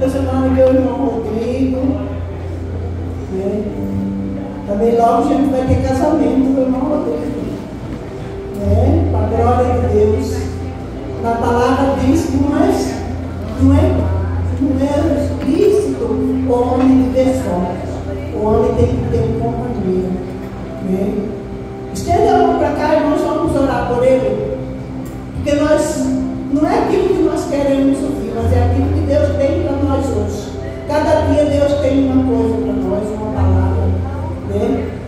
Esta semana meu irmão Rodrigo, né? Também logo a gente vai ter casamento do irmão Rodrigo, né? Para a glória de Deus. A palavra diz que não é explícito o homem viver só. O homem tem que ter companhia, né? Estenda a mão para cá e nós vamos orar por ele. Porque não é aquilo que nós queremos ouvir, mas é aquilo que Deus tem para nós hoje. Cada dia Deus tem uma coisa para nós, uma palavra, né?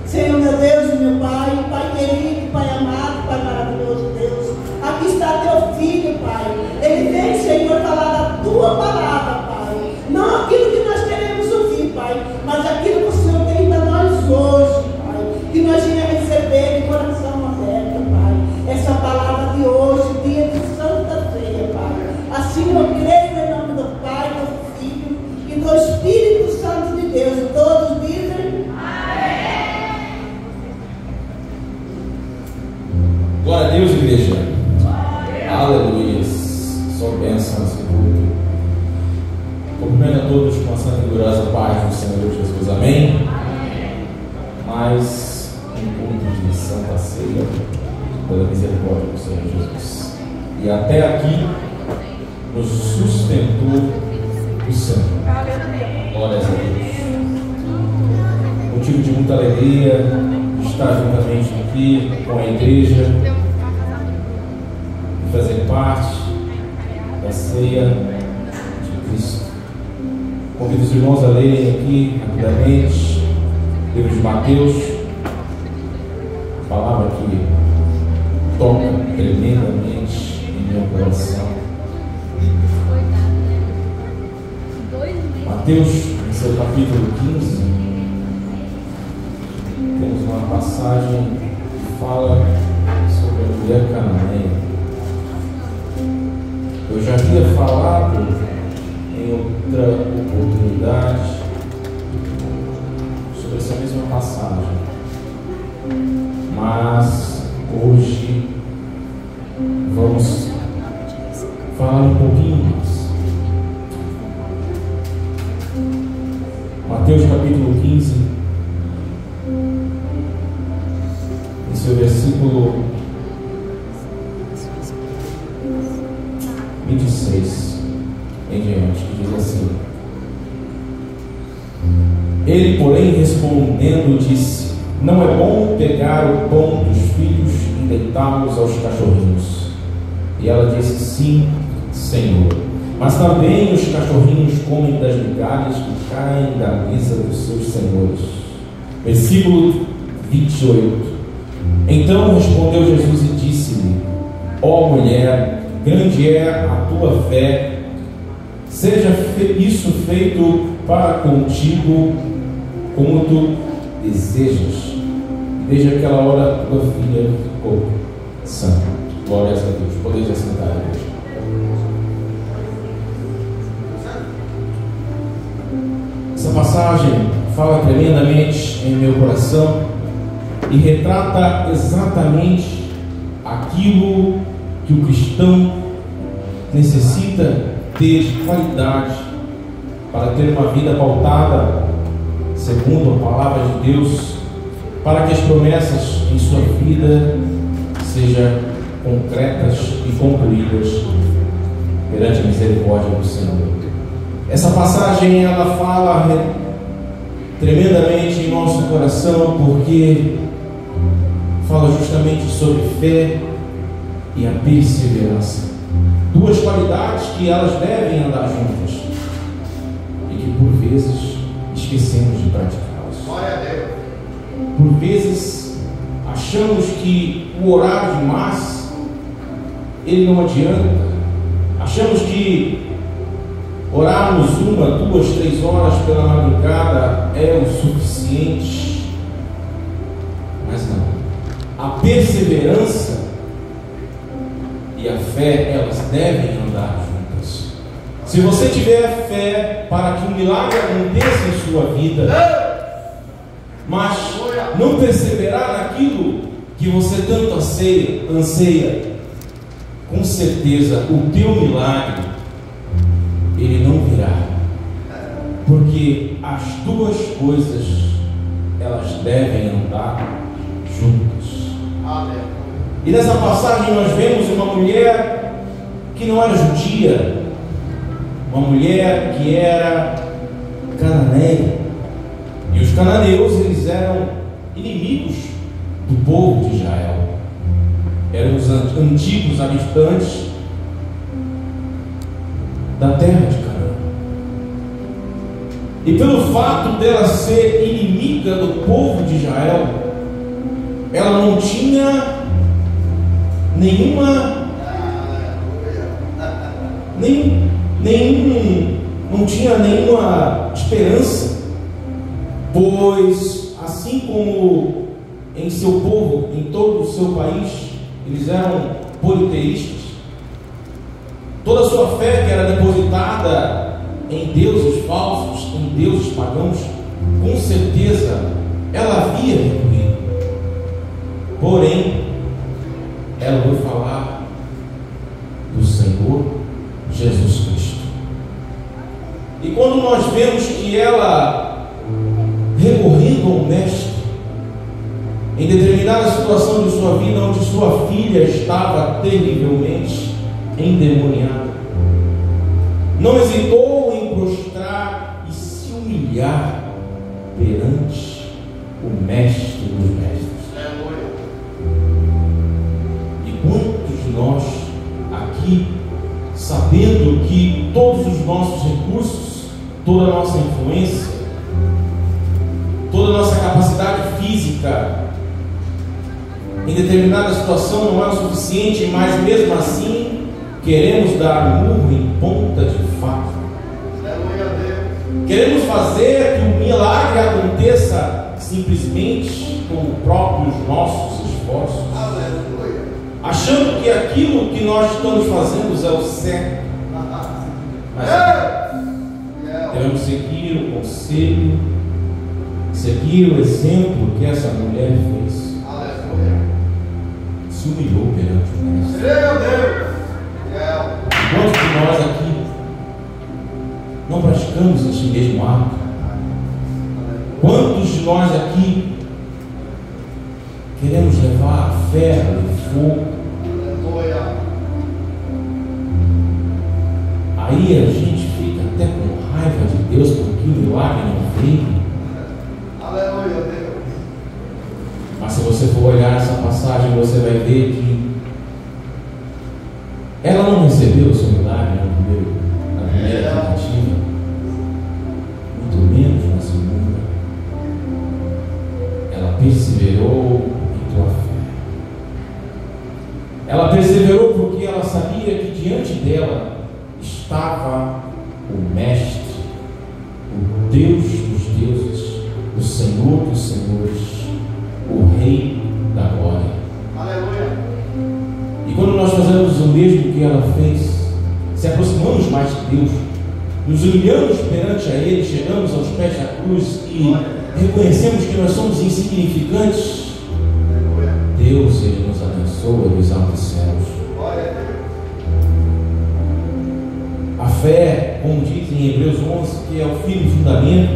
Senhor meu Deus e meu Pai, Pai querido, Pai amado, Pai maravilhoso Deus, aqui está teu filho, Pai. Ele vem, Senhor, falar da tua palavra, Pai. Não aquilo que nós queremos ouvir, Pai, mas aquilo que o Senhor tem para nós hoje, Pai. Que nós venhamos receber de coração aberto, Pai. Essa palavra de hoje, dia de Santa Ceia, Pai. Assim eu creio em nome do Pai, do Filho e do Espírito Santo de Deus. E todos dizem amém. Glória a Deus, igreja. Aleluia. Só bênção nesse culto. Cumprimento a todos com a santa e gloriosa paz do Senhor Jesus. Amém. Mais um culto de Santa Ceia, pela misericórdia do Senhor Jesus. E até aqui nos sustentou o Senhor. Glórias a Deus. Motivo de muita alegria de estar juntamente aqui com a igreja, de fazer parte da ceia de Cristo. Convido os irmãos a lerem aqui rapidamente o livro de Mateus, palavra que toca tremendamente em meu coração. Mateus, em seu capítulo 15, temos uma passagem que fala sobre a mulher cananeia. Eu já havia falado em outra oportunidade sobre essa mesma passagem, mas hoje vamos falar um pouquinho mais. Mateus capítulo 15, em seu versículo 26 em diante, que diz assim: Ele, porém, respondendo, disse: Não é bom pegar o pão dos filhos e deitá-los aos cachorrinhos. E ela disse: Sim, Senhor, mas também os cachorrinhos comem das migalhas que caem da mesa dos seus senhores. Versículo 28. Então respondeu Jesus e disse-lhe: Ó mulher, grande é a tua fé, seja isso feito para contigo como tu desejas. Desde aquela hora tua filha ficou sã. Glórias a Deus. Podeis assentar, igreja. Essa passagem fala tremendamente em meu coração e retrata exatamente aquilo que o cristão necessita ter de qualidade para ter uma vida pautada segundo a palavra de Deus, para que as promessas em sua vida sejam concretas e concluídas perante a misericórdia do Senhor. Essa passagem ela fala tremendamente em nosso coração, porque fala justamente sobre fé e a perseverança, duas qualidades que elas devem andar juntas e que por vezes esquecemos de praticá-las. Glória a Deus. Por vezes achamos que o horário de massa ele não adianta, achamos que orarmos 1, 2, 3 horas pela madrugada é o suficiente, mas não. A perseverança e a fé, elas devem andar juntas. Se você tiver fé para que um milagre aconteça em sua vida, mas não perseverar naquilo que você tanto anseia, com certeza o teu milagre ele não virá. as duas coisas elas devem andar juntas. E nessa passagem nós vemos uma mulher que não era judia, uma mulher que era cananeia. E os cananeus, eles eram inimigos do povo de Israel. Eram os antigos habitantes da terra de Canaã. E pelo fato dela ser inimiga do povo de Israel, ela não tinha não tinha nenhuma esperança, pois assim como em seu povo, em todo o seu país, eles eram politeístas, toda a sua fé que era depositada em deuses falsos, em deuses pagãos, com certeza ela havia recorrido. Porém, ela vai falar do Senhor Jesus Cristo. E quando nós vemos que ela recorrendo ao Mestre, em determinada situação de sua vida, onde sua filha estava terrivelmente endemoniada, não hesitou em prostrar e se humilhar perante o Mestre dos Mestres. E quantos de nós aqui, sabendo que todos os nossos recursos, toda a nossa influência, toda a nossa capacidade física, em determinada situação não é o suficiente, mas mesmo assim queremos dar murro em ponta de faca. Queremos fazer que o milagre aconteça simplesmente com os próprios nossos esforços, achando que aquilo que nós estamos fazendo é o certo. Mas devemos seguir o conselho, seguir o exemplo que essa mulher fez. Se humilhou perante o Mestre. Quantos de nós aqui não praticamos este mesmo ato? Quantos de nós aqui queremos levar a ferro e fogo? Aí a gente fica até com raiva de Deus porque o milagre não veio. Mas se você for olhar essa passagem, você vai ver que ela não recebeu o seu milagre na primeira tentativa, muito menos na segunda. Ela perseverou em tua fé. Ela perseverou porque ela sabia que diante dela estava o Mestre, o Deus dos deuses, o Senhor dos senhores, o Rei da glória. Aleluia. E quando nós fazemos o mesmo que ela fez, se aproximamos mais de Deus, nos humilhamos perante a Ele, chegamos aos pés da cruz e reconhecemos que nós somos insignificantes, Deus, Ele nos abençoa dos altos céus. A fé, como diz em Hebreus 11, que é o firme fundamento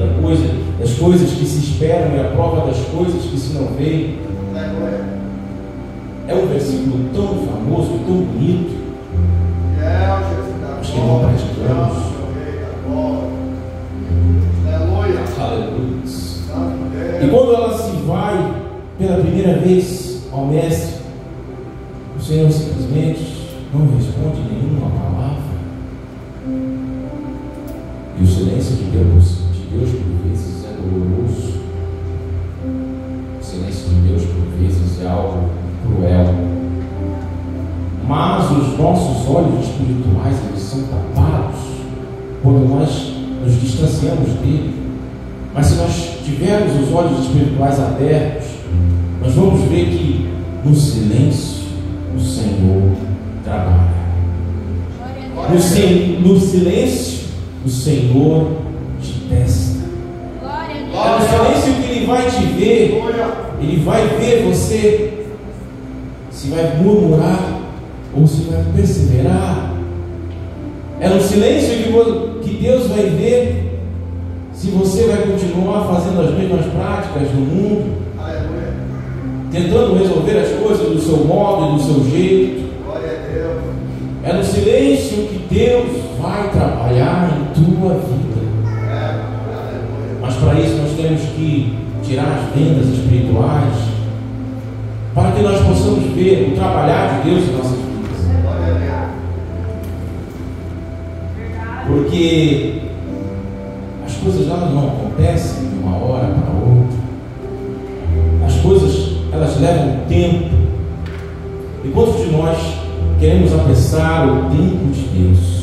das coisas que se esperam e a prova das coisas que se não veem. É um versículo tão famoso e tão bonito, mas que não praticamos. Aleluia. E quando ela se vai pela primeira vez ao Mestre, o Senhor simplesmente não responde nenhuma palavra. E o silêncio de Deus por vezes é doloroso. O silêncio de Deus por vezes é algo cruel. Mas os nossos olhos espirituais, eles são tapados quando nós nos distanciamos dele. Mas se nós tivermos os olhos espirituais abertos, nós vamos ver que no silêncio o Senhor trabalha. No silêncio o Senhor te testa. É no silêncio que Ele vai te ver. Ele vai ver você, se vai murmurar ou se vai perseverar. É no silêncio que Deus vai ver se você vai continuar fazendo as mesmas práticas do mundo, tentando resolver as coisas do seu modo e do seu jeito. É no silêncio que Deus vai trabalhar em tua vida. Mas para isso nós temos que tirar as vendas espirituais, para que nós possamos ver o trabalhar de Deus em nossas vidas. Porque as coisas elas não acontecem de uma hora para outra. As coisas elas levam tempo. E quantos de nós queremos apressar o tempo de Deus?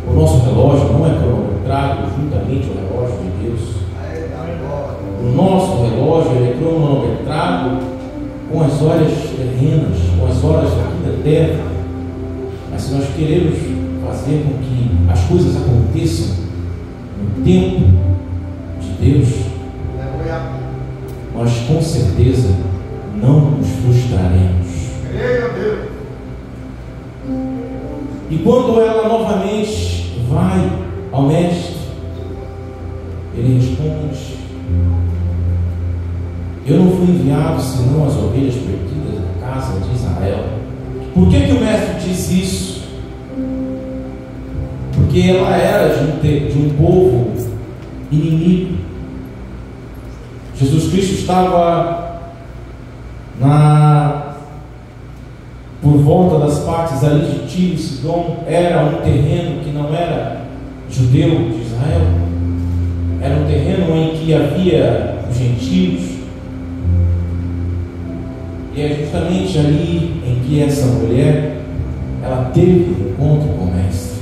O nosso relógio não é cronometrado juntamente ao relógio de Deus. O nosso relógio é cronometrado com as horas terrenas, com as horas aqui da terra. Mas se nós queremos fazer com que as coisas aconteçam no tempo de Deus, nós com certeza não nos frustraremos. E quando ela novamente vai ao mestre, ele responde: eu não fui enviado senão as ovelhas perdidas da casa de Israel. Por que o mestre disse isso? Porque ela era de um povo inimigo. Jesus Cristo estava por volta das partes ali de Tiro e Sidom. Era um terreno que não era judeu de Israel, era um terreno em que havia os gentios. E é justamente ali em que essa mulher ela teve um encontro com o mestre.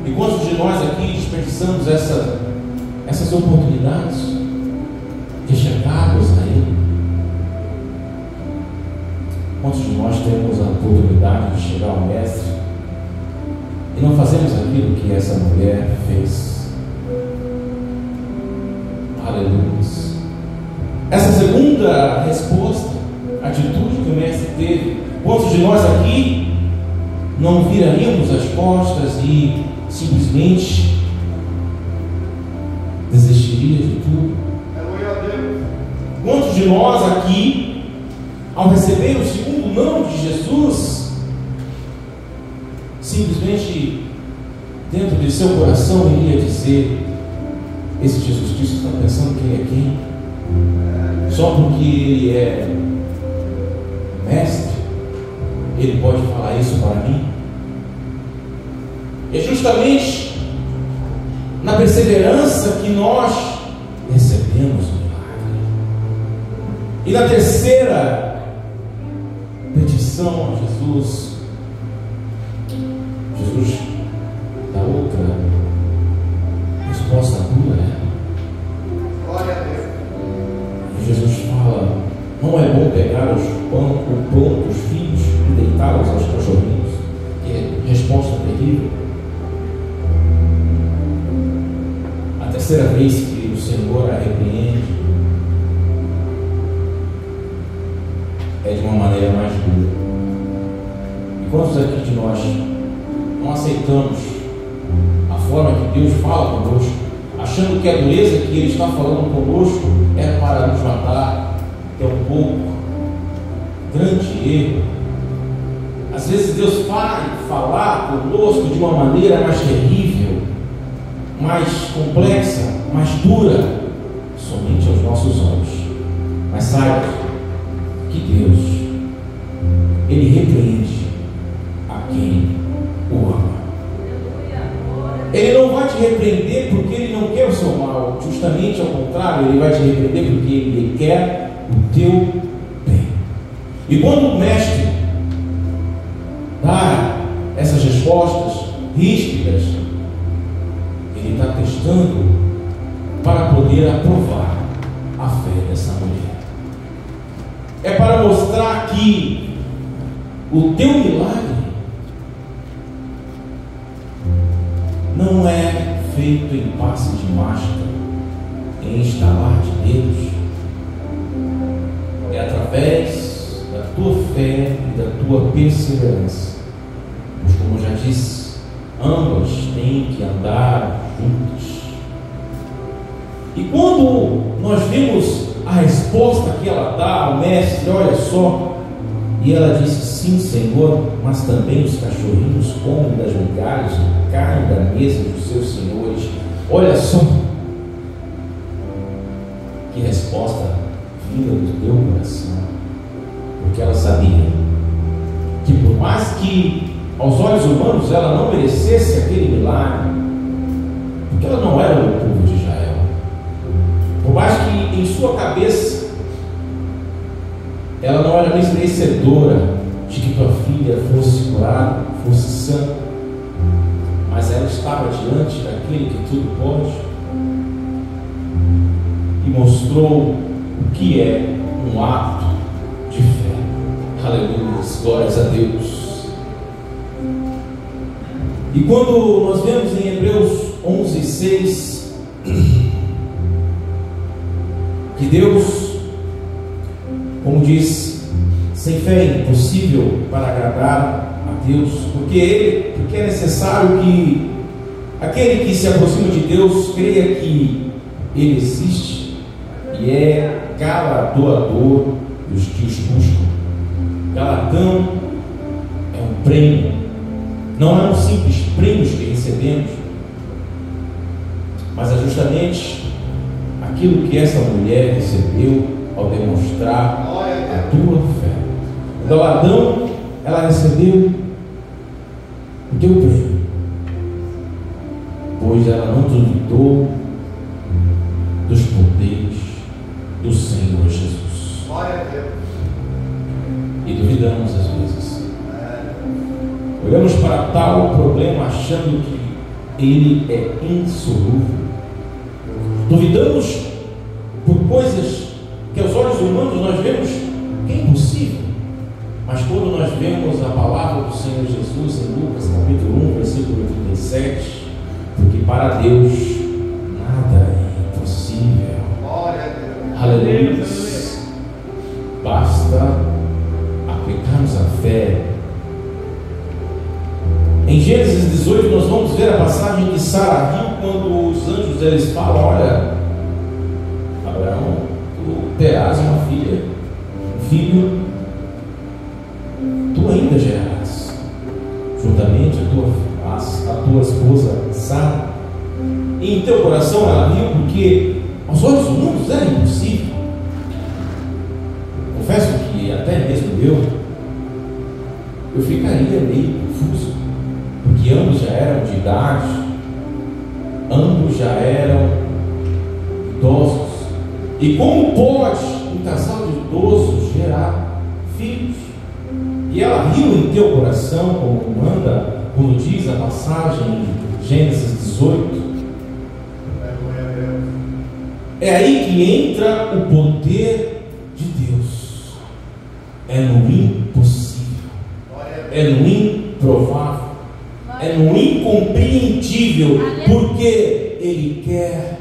E quantos de nós aqui desperdiçamos essas oportunidades de chegarmos a Ele? Quantos de nós temos a oportunidade de chegar ao mestre e não fazemos aquilo que essa mulher fez? Aleluia. Essa segunda resposta, atitude que o mestre teve, quantos de nós aqui não viraríamos as costas e simplesmente desistiria de tudo? Quantos de nós aqui, ao receber o segundo não de Jesus, simplesmente dentro de seu coração iria dizer: esse Jesus Cristo está pensando que ele é quem? Só porque ele é mestre, ele pode falar isso para mim? É justamente na perseverança que nós recebemos o milagre. E na terceira petição a Jesus, Jesus dá outra resposta dura. Glória a Deus. E Jesus fala: não é bom pegar os filhos e deitá-los aos cachorrinhos. Que resposta terrível. A terceira vez que o Senhor a repreende é de uma maneira mais dura. E quantos aqui de nós não aceitamos a forma que Deus fala conosco, achando que a dureza que Ele está falando conosco é para nos matar? É um pouco grande erro. Às vezes Deus vai falar conosco de uma maneira mais terrível, mais complexa, mais dura, somente aos nossos olhos. Mas saiba que Deus, Ele repreende a quem o ama. Ele não vai te repreender porque Ele não quer o seu mal. Justamente ao contrário, Ele vai te repreender porque Ele quer o teu bem. E quando o mestre dá essas respostas ríspidas, ele está testando para poder aprovar a fé dessa mulher. É para mostrar que o teu milagre não é feito em passe de mágica, em instalar de dedos. É através da tua fé e da tua perseverança. Mas como eu já disse ambas têm que andar juntas. E quando nós vemos a resposta que ela dá ao mestre, olha só, e ela disse: sim, Senhor, mas também os cachorrinhos comem das migalhas e caem da mesa dos seus senhores. Olha só que resposta vinda do teu coração, porque ela sabia que por mais que aos olhos humanos ela não merecesse aquele milagre, porque ela não era do povo de Israel, por mais que em sua cabeça ela não era merecedora de que tua filha fosse curada, fosse sã, mas ela estava diante daquele que tudo pode e mostrou o que é um ato de fé. Aleluia, glórias a Deus. E quando nós vemos em Hebreus 11:6 que Deus, como diz, sem fé é impossível para agradar a Deus, porque é necessário que aquele que se aproxima de Deus creia que Ele existe e é galardoador dos que os buscam. Galardão é um prêmio, não é um simples prêmio que recebemos, mas é justamente aquilo que essa mulher recebeu ao demonstrar a tua fé. O galardão, ela recebeu o teu prêmio, pois ela não duvidou dos poderes do Senhor Jesus. E duvidamos às vezes. Olhamos para tal problema achando que ele é insolúvel. Duvidamos por coisas que aos olhos humanos nós vemos que é impossível, mas quando nós vemos a palavra do Senhor Jesus em Lucas capítulo 1, versículo 37, porque para Deus nada é impossível. Aleluia. Basta aplicarmos a fé. Em Gênesis 18 nós vamos ver a passagem de Sara riu quando os anjos eles falam: olha, Abraão, tu terás uma filha, um filho, tu ainda gerarás, juntamente a tua esposa Sara. E em teu coração ela riu porque aos olhos humanos era impossível. Confesso que até mesmo eu ficaria meio confuso, porque ambos já eram de idade, ambos já eram idosos. E como pode um casal de idosos gerar filhos? E ela riu em teu coração, como manda, quando diz a passagem em Gênesis 18. É aí que entra o poder de Deus. É no impossível, é no improvável, é no incompreensível, porque Ele quer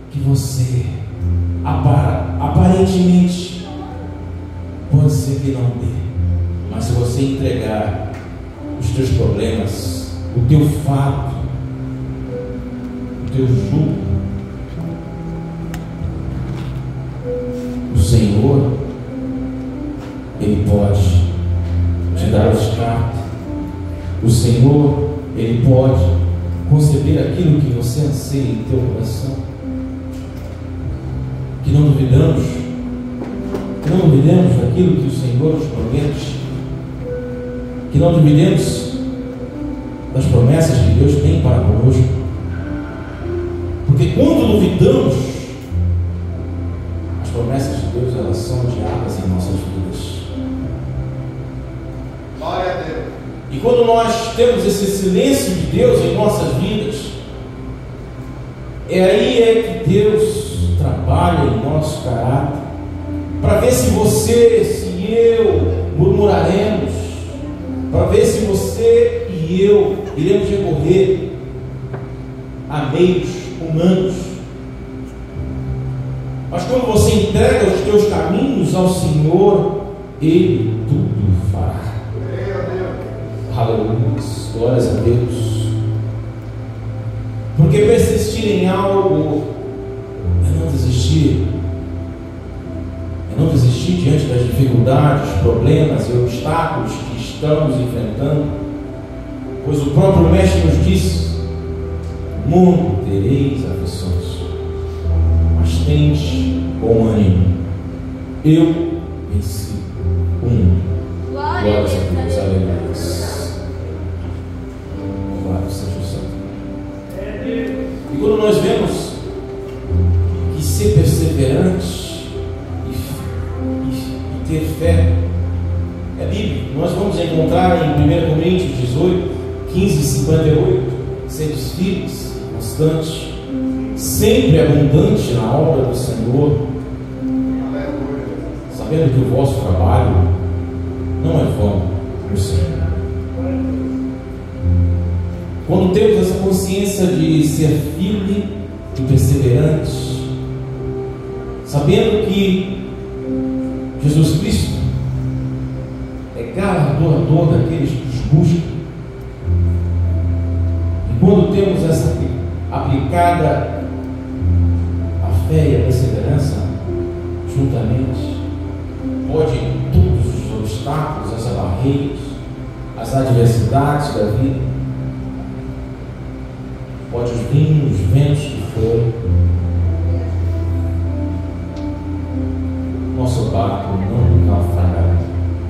que você, aparentemente, pode ser que não dê, mas se você entregar os teus problemas, o teu fardo, o teu jugo, o Senhor, Ele pode te dar o escape. O Senhor, Ele pode conceber aquilo que você anseia em teu coração. Que não duvidamos daquilo que o Senhor nos promete, que não duvidemos das promessas que Deus tem para conosco, porque quando duvidamos, as promessas de Deus, elas são adiadas em nossas vidas. Glória a Deus. E quando nós temos esse silêncio de Deus em nossas vidas, é aí que Deus trabalha em nosso caráter, para ver se você, se eu murmuraremos, para ver se você e eu iremos recorrer a meios humanos. Mas quando você entrega os teus caminhos ao Senhor, Ele tudo fará. Aleluia, glórias a Deus. Porque persistir em algo é não desistir. É não desistir diante das dificuldades, problemas e obstáculos que estamos enfrentando. Pois o próprio Mestre nos disse: no mundo tereis aflições, mas tendes bom ânimo. Eu venci o mundo. Glórias a Deus, aleluia. Louvado seja o Senhor. E quando nós vemos que ser perseverante e ter fé é bíblico, nós vamos encontrar em 1 Coríntios 18, 15 e 58, sedes firmes, constantes, sempre abundante na obra do Senhor, sabendo que o vosso trabalho não é vão no Senhor. Quando temos essa consciência de ser firme e perseverante, sabendo que Jesus Cristo é galardoador daqueles que os buscam, e quando temos essa aplicada a fé e a perseverança juntamente, pode todos os obstáculos, as barreiras, as adversidades da vida, pode vir os ventos que forem, nosso barco não naufragará,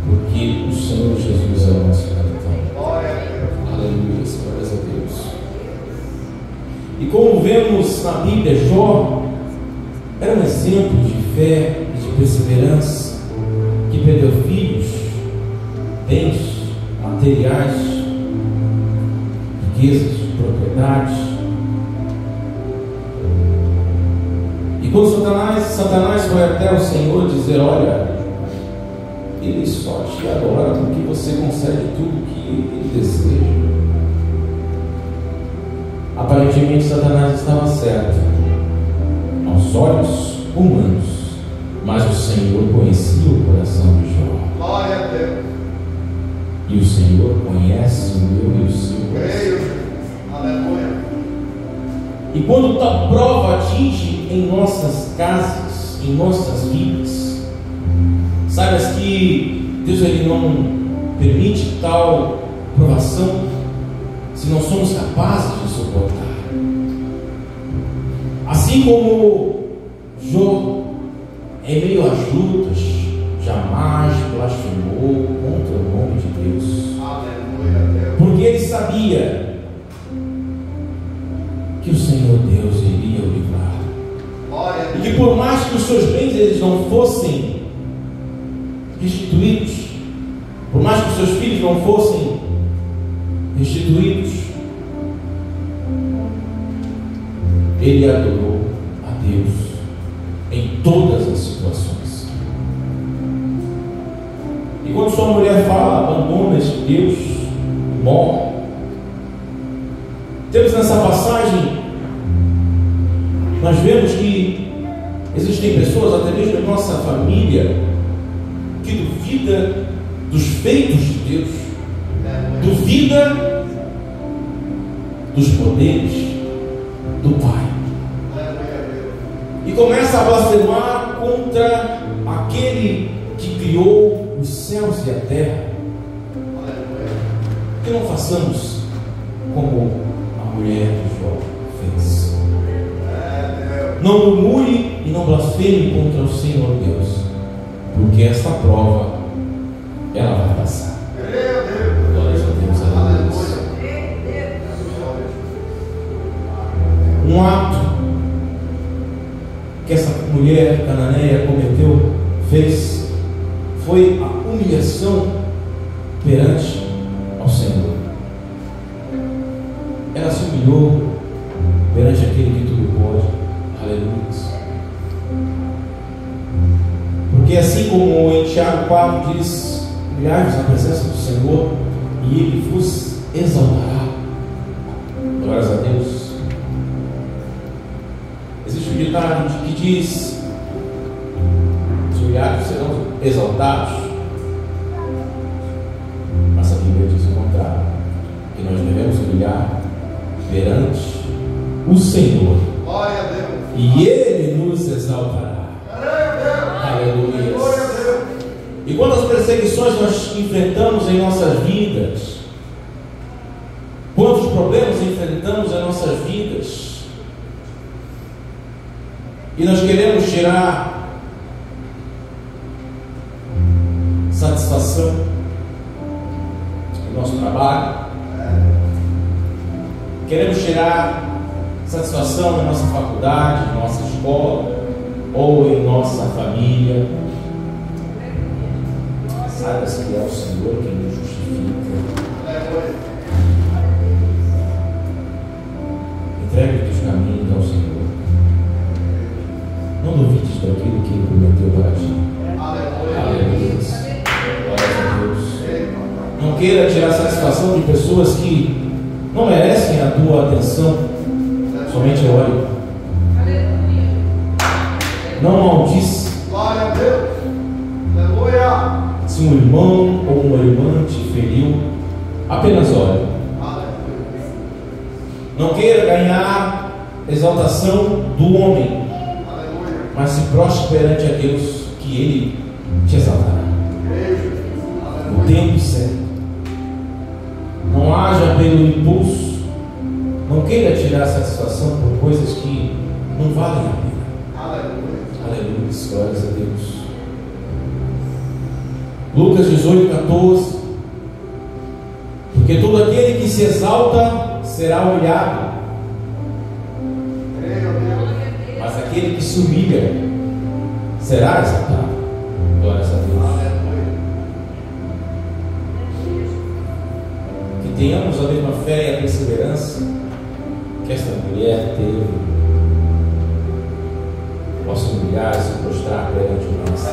porque o Senhor Jesus é o nosso capitão. Aleluia, glórias a Deus. E como vemos na Bíblia, Jó era um exemplo de fé e de perseverança, que perdeu filhos, bens, materiais, riquezas, propriedades. E quando Satanás foi até o Senhor dizer: olha, ele só te adora porque você concede tudo que ele deseja. Aparentemente Satanás estava certo aos olhos humanos, mas o Senhor conhecia o coração de Jó. Glória a Deus. E o Senhor conhece o meu e o seu coração. Aleluia. E quando a prova atinge em nossas casas, em nossas vidas, saibas que Deus ele não permite tal provação se não somos capazes de suportar. Assim como Jó, em meio às lutas, jamais blasfemou contra o nome de Deus. Aleluia. Porque ele sabia que o Senhor Deus iria o livrar. E que por mais que os seus bens eles não fossem restituídos, por mais que os seus filhos não fossem restituídos, ele adorou a Deus em todas as situações. E quando sua mulher fala: abandona este Deus, morre. Temos nessa passagem, nós vemos que existem pessoas, até mesmo em nossa família, que duvida dos feitos de Deus, duvida dos poderes do Pai, e começa a blasfemar contra aquele que criou os céus e a terra. Que não façamos como a mulher de Jó fez. Não murmure e não blasfeme contra o Senhor Deus, porque esta prova ela vai passar. Glórias a Deus, aleluia. Um ato que essa mulher cananeia cometeu, fez, foi a humilhação perante ao Senhor. Ela se humilhou perante aquele que tudo pode. Aleluia. Porque assim como em Tiago 4 diz: humilhai-vos na presença do Senhor e Ele vos exaltará. Glórias a Deus. Existe um ditado que diz: os humilhados serão exaltados. Mas a Bíblia diz o contrário, que nós devemos humilhar perante o Senhor. Glória a Deus. E Ele nos exaltará. Aleluia. Glória a Deus. E quantas perseguições nós enfrentamos em nossas vidas, quantos problemas enfrentamos em nossas vidas, e nós queremos tirar satisfação do nosso trabalho, queremos tirar satisfação na nossa faculdade, na nossa escola ou em nossa família. Saiba-se que é o Senhor quem nos justifica. Entregue os teus caminhos ao Senhor. Não duvides daquilo que Ele prometeu para ti. Aleluia. Glória a Deus. Não queira tirar satisfação de pessoas que não merecem a tua atenção. Somente ore. Não maldize. Glória a Deus. Aleluia. Se um irmão ou uma irmã te feriu, apenas ore. Não queira ganhar exaltação do homem, mas se prostre perante a Deus, que Ele te exaltará no tempo certo. Não haja pelo impulso. Não queira tirar satisfação por coisas que não valem a pena. Aleluia, glórias a Deus. Lucas 18:14. Porque todo aquele que se exalta será humilhado, mas aquele que se humilha será exaltado. Glórias a Deus. Que tenhamos a mesma fé e a perseverança que esta mulher teve. Possa humilhar e se prostrar perante o nosso.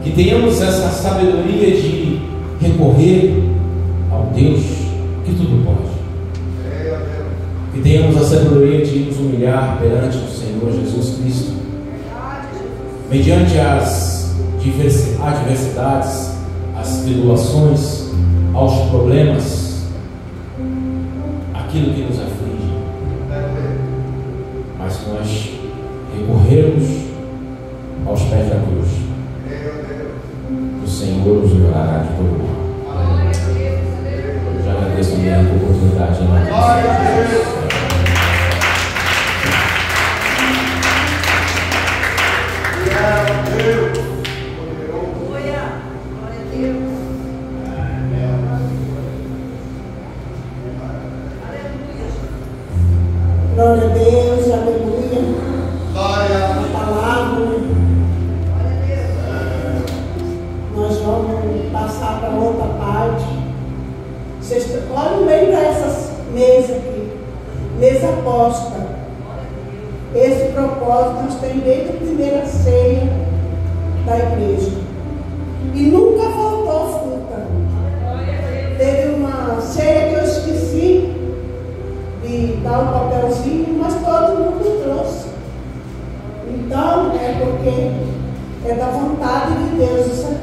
Que tenhamos essa sabedoria de recorrer ao Deus que tudo pode. Que tenhamos a sabedoria de nos humilhar perante o Senhor Jesus Cristo, mediante as adversidades, as tribulações, aos problemas, aquilo que nos aflige. Mas se nós recorrermos aos pés da cruz, o Senhor nos livrará de todo mal. Eu já agradeço a oportunidade em nome de Jesus. Glória a Deus, aleluia. A palavra, nós vamos passar para outra parte. Vocês olhem bem para essas mesas aqui, mesa posta. Esse propósito nós temos desde a primeira ceia da igreja. E nunca faltou fruta. Teve uma ceia que eu esqueci de dar um papelzinho, mas todo mundo trouxe. Então, é porque é da vontade de Deus isso aqui.